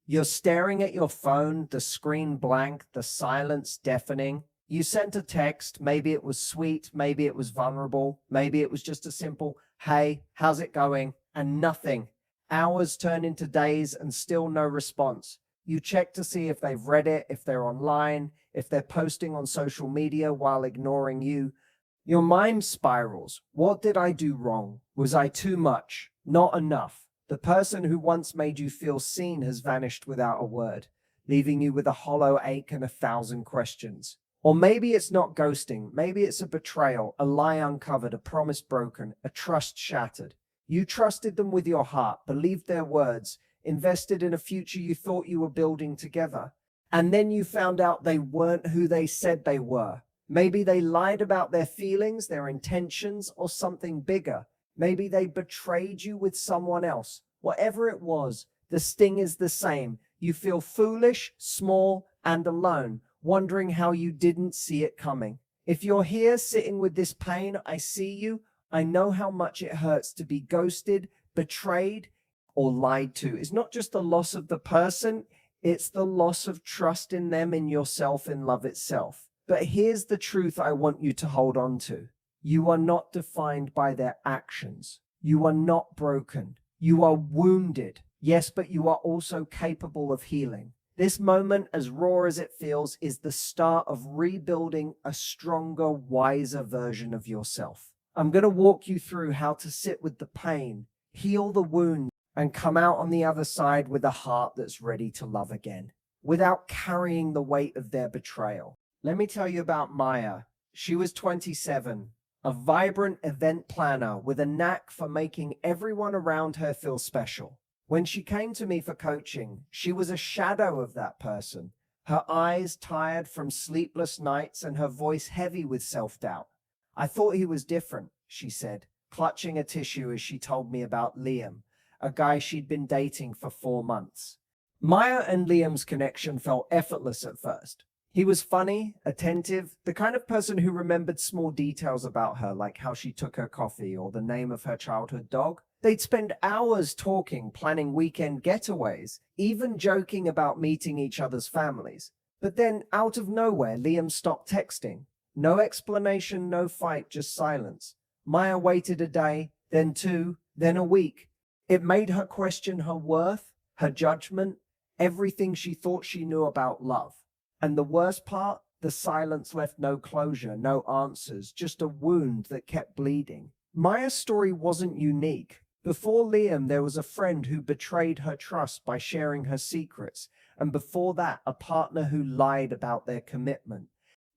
You're staring at your phone, the screen blank, the silence deafening. You sent a text, maybe it was sweet, maybe it was vulnerable, maybe it was just a simple, hey, how's it going? And nothing. Hours turn into days and still no response. You check to see if they've read it, if they're online, if they're posting on social media while ignoring you. Your mind spirals. What did I do wrong? Was I too much? Not enough. The person who once made you feel seen has vanished without a word, leaving you with a hollow ache and 1,000 questions. Or maybe it's not ghosting. Maybe it's a betrayal, a lie uncovered, a promise broken, a trust shattered. You trusted them with your heart, believed their words, invested in a future you thought you were building together. And then you found out they weren't who they said they were. Maybe they lied about their feelings, their intentions, or something bigger. Maybe they betrayed you with someone else. Whatever it was, the sting is the same. You feel foolish, small, and alone, wondering how you didn't see it coming. If you're here sitting with this pain, I see you. I know how much it hurts to be ghosted, betrayed, or lied to. It's not just the loss of the person, it's the loss of trust in them, in yourself, in love itself. But here's the truth I want you to hold on to. You are not defined by their actions. You are not broken. You are wounded. Yes, but you are also capable of healing. This moment, as raw as it feels, is the start of rebuilding a stronger, wiser version of yourself. I'm going to walk you through how to sit with the pain, heal the wound, and come out on the other side with a heart that's ready to love again, without carrying the weight of their betrayal. Let me tell you about Maya. She was 27, a vibrant event planner with a knack for making everyone around her feel special. When she came to me for coaching, she was a shadow of that person, her eyes tired from sleepless nights and her voice heavy with self-doubt. I thought he was different, she said, clutching a tissue as she told me about Liam, a guy she'd been dating for 4 months. Maya and Liam's connection felt effortless at first. He was funny, attentive, the kind of person who remembered small details about her, like how she took her coffee or the name of her childhood dog. They'd spend hours talking, planning weekend getaways, even joking about meeting each other's families. But then, out of nowhere, Liam stopped texting. No explanation, no fight, just silence. Maya waited a day, then 2, then a week. It made her question her worth, her judgment, everything she thought she knew about love. And the worst part, the silence left no closure, no answers, just a wound that kept bleeding. Maya's story wasn't unique. Before Liam, there was a friend who betrayed her trust by sharing her secrets, and before that, a partner who lied about their commitment.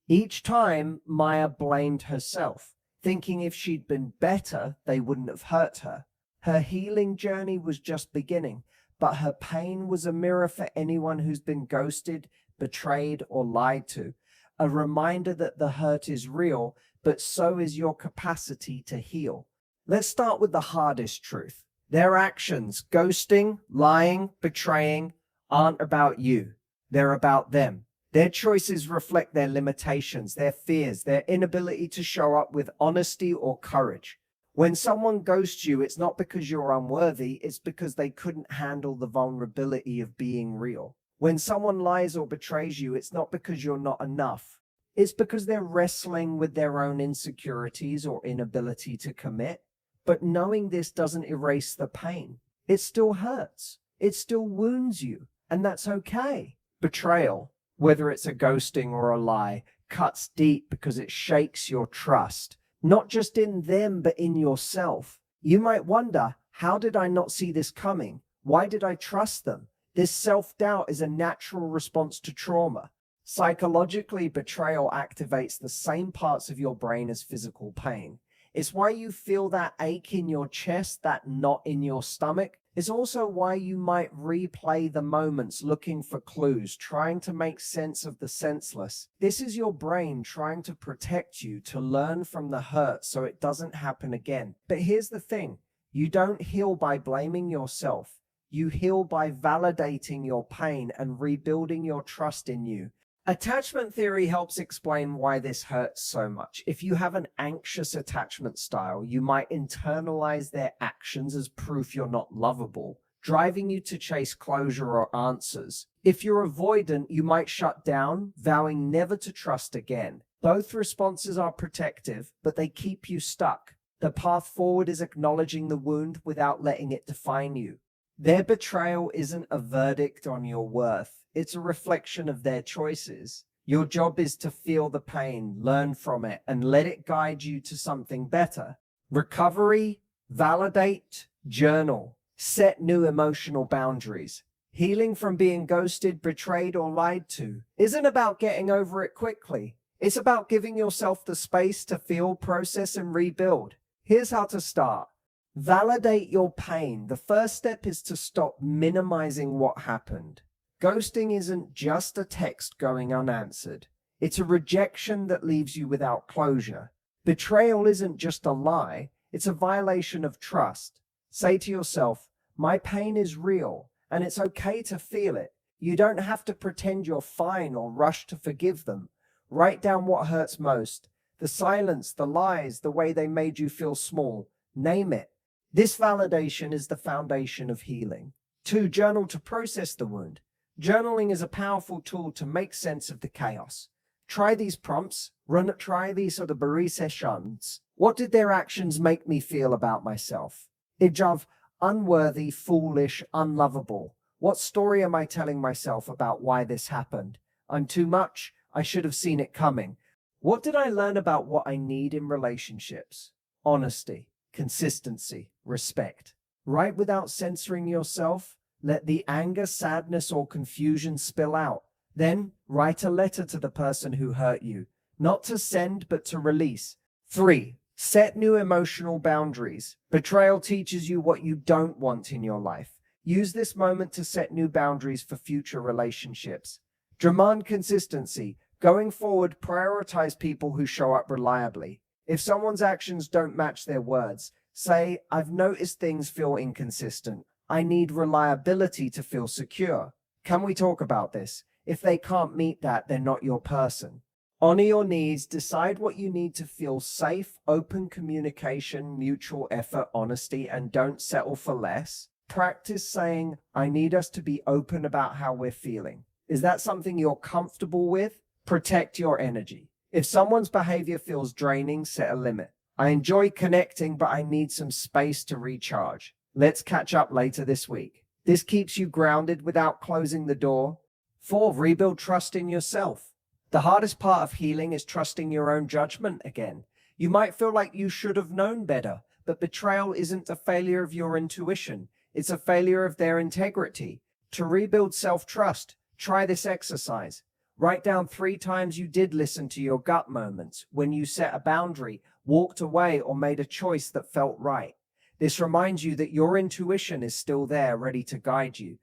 Each time, Maya blamed herself, thinking if she'd been better, they wouldn't have hurt her. Her healing journey was just beginning, but her pain was a mirror for anyone who's been ghosted, betrayed, or lied to. A reminder that the hurt is real, but so is your capacity to heal. Let's start with the hardest truth. Their actions, ghosting, lying, betraying, aren't about you. They're about them. Their choices reflect their limitations, their fears, their inability to show up with honesty or courage. When someone ghosts you, it's not because you're unworthy, it's because they couldn't handle the vulnerability of being real. When someone lies or betrays you, it's not because you're not enough. It's because they're wrestling with their own insecurities or inability to commit. But knowing this doesn't erase the pain. It still hurts. It still wounds you. And that's okay. Betrayal, whether it's a ghosting or a lie, cuts deep because it shakes your trust. Not just in them, but in yourself. You might wonder, how did I not see this coming? Why did I trust them? This self-doubt is a natural response to trauma. Psychologically, betrayal activates the same parts of your brain as physical pain. It's why you feel that ache in your chest, that knot in your stomach. It's also why you might replay the moments looking for clues, trying to make sense of the senseless. This is your brain trying to protect you, to learn from the hurt so it doesn't happen again. But here's the thing, you don't heal by blaming yourself. You heal by validating your pain and rebuilding your trust in you. Attachment theory helps explain why this hurts so much. If you have an anxious attachment style, you might internalize their actions as proof you're not lovable, driving you to chase closure or answers. If you're avoidant, you might shut down, vowing never to trust again. Both responses are protective, but they keep you stuck. The path forward is acknowledging the wound without letting it define you. Their betrayal isn't a verdict on your worth. It's a reflection of their choices. Your job is to feel the pain, learn from it, and let it guide you to something better. Recovery, validate, journal, set new emotional boundaries. Healing from being ghosted, betrayed, or lied to isn't about getting over it quickly. It's about giving yourself the space to feel, process, and rebuild. Here's how to start. Validate your pain. The first step is to stop minimizing what happened. Ghosting isn't just a text going unanswered. It's a rejection that leaves you without closure. Betrayal isn't just a lie. It's a violation of trust. Say to yourself, my pain is real, and it's okay to feel it. You don't have to pretend you're fine or rush to forgive them. Write down what hurts most. The silence, the lies, the way they made you feel small. Name it. This validation is the foundation of healing. 2. Journal to process the wound. Journaling is a powerful tool to make sense of the chaos. Try these prompts. Try these sort of Bari sessions. What did their actions make me feel about myself? Ijav, unworthy, foolish, unlovable. What story am I telling myself about why this happened? I'm too much. I should have seen it coming. What did I learn about what I need in relationships? Honesty, consistency, respect. Write without censoring yourself. Let the anger, sadness, or confusion spill out. Then write a letter to the person who hurt you. Not to send, but to release. 3. Set new emotional boundaries. Betrayal teaches you what you don't want in your life. Use this moment to set new boundaries for future relationships. Demand consistency. Going forward, prioritize people who show up reliably. If someone's actions don't match their words, say, I've noticed things feel inconsistent. I need reliability to feel secure. Can we talk about this? If they can't meet that, they're not your person. Honor your needs, decide what you need to feel safe, open communication, mutual effort, honesty, and don't settle for less. Practice saying, I need us to be open about how we're feeling. Is that something you're comfortable with? Protect your energy. If someone's behavior feels draining, set a limit. I enjoy connecting, but I need some space to recharge. Let's catch up later this week. This keeps you grounded without closing the door. 4. Rebuild trust in yourself. The hardest part of healing is trusting your own judgment again. You might feel like you should have known better, but betrayal isn't a failure of your intuition. It's a failure of their integrity. To rebuild self-trust, try this exercise. Write down 3 times you did listen to your gut moments, when you set a boundary, walked away, or made a choice that felt right. This reminds you that your intuition is still there, ready to guide you.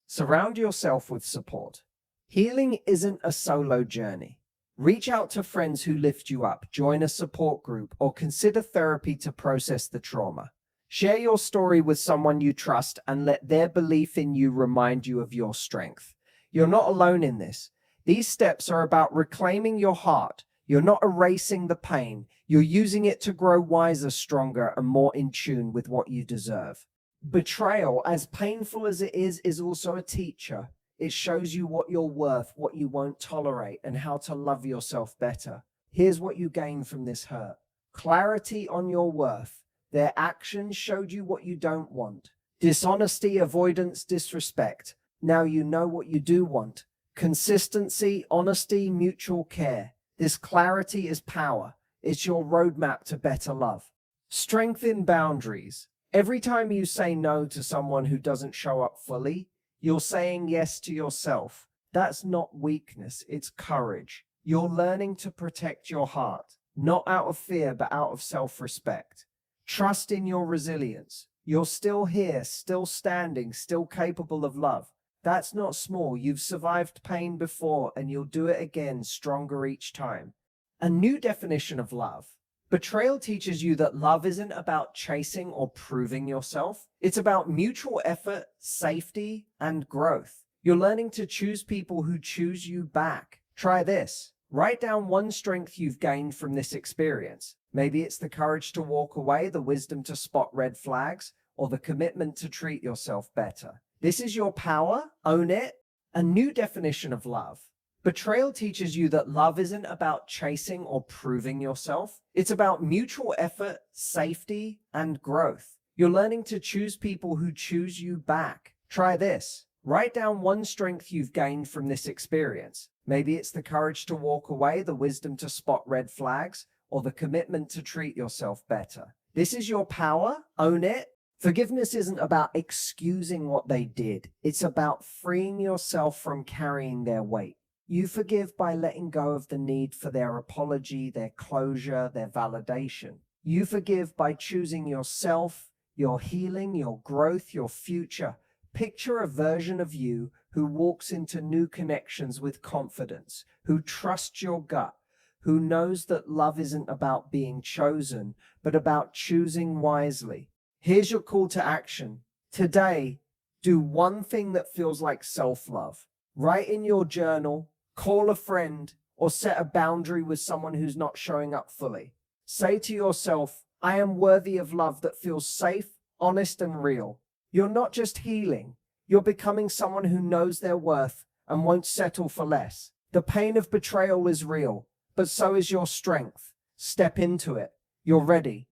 Surround yourself with support. Healing isn't a solo journey. Reach out to friends who lift you up, join a support group, or consider therapy to process the trauma. Share your story with someone you trust and let their belief in you remind you of your strength. You're not alone in this. These steps are about reclaiming your heart. You're not erasing the pain. You're using it to grow wiser, stronger, and more in tune with what you deserve. Betrayal, as painful as it is also a teacher. It shows you what you're worth, what you won't tolerate, and how to love yourself better. Here's what you gain from this hurt. Clarity on your worth. Their actions showed you what you don't want. Dishonesty, avoidance, disrespect. Now you know what you do want. Consistency, honesty, mutual care. This clarity is power. It's your roadmap to better love. Strengthen boundaries. Every time you say no to someone who doesn't show up fully, you're saying yes to yourself. That's not weakness, it's courage. You're learning to protect your heart, not out of fear, but out of self-respect. Trust in your resilience. You're still here, still standing, still capable of love. That's not small. You've survived pain before, and you'll do it again, stronger each time. A new definition of love. Betrayal teaches you that love isn't about chasing or proving yourself. It's about mutual effort, safety, and growth. You're learning to choose people who choose you back. Try this. Write down one strength you've gained from this experience. Maybe it's the courage to walk away, the wisdom to spot red flags, or the commitment to treat yourself better. This is your power. Own it. A new definition of love. Betrayal teaches you that love isn't about chasing or proving yourself. It's about mutual effort, safety, and growth. You're learning to choose people who choose you back. Try this. Write down one strength you've gained from this experience. Maybe it's the courage to walk away, the wisdom to spot red flags, or the commitment to treat yourself better. This is your power. Own it. Forgiveness isn't about excusing what they did. It's about freeing yourself from carrying their weight. You forgive by letting go of the need for their apology, their closure, their validation. You forgive by choosing yourself, your healing, your growth, your future. Picture a version of you who walks into new connections with confidence, who trusts your gut, who knows that love isn't about being chosen, but about choosing wisely. Here's your call to action. Today, do one thing that feels like self-love. Write in your journal, call a friend, or set a boundary with someone who's not showing up fully. Say to yourself, I am worthy of love that feels safe, honest, and real. You're not just healing, you're becoming someone who knows their worth and won't settle for less. The pain of betrayal is real, but so is your strength. Step into it. You're ready.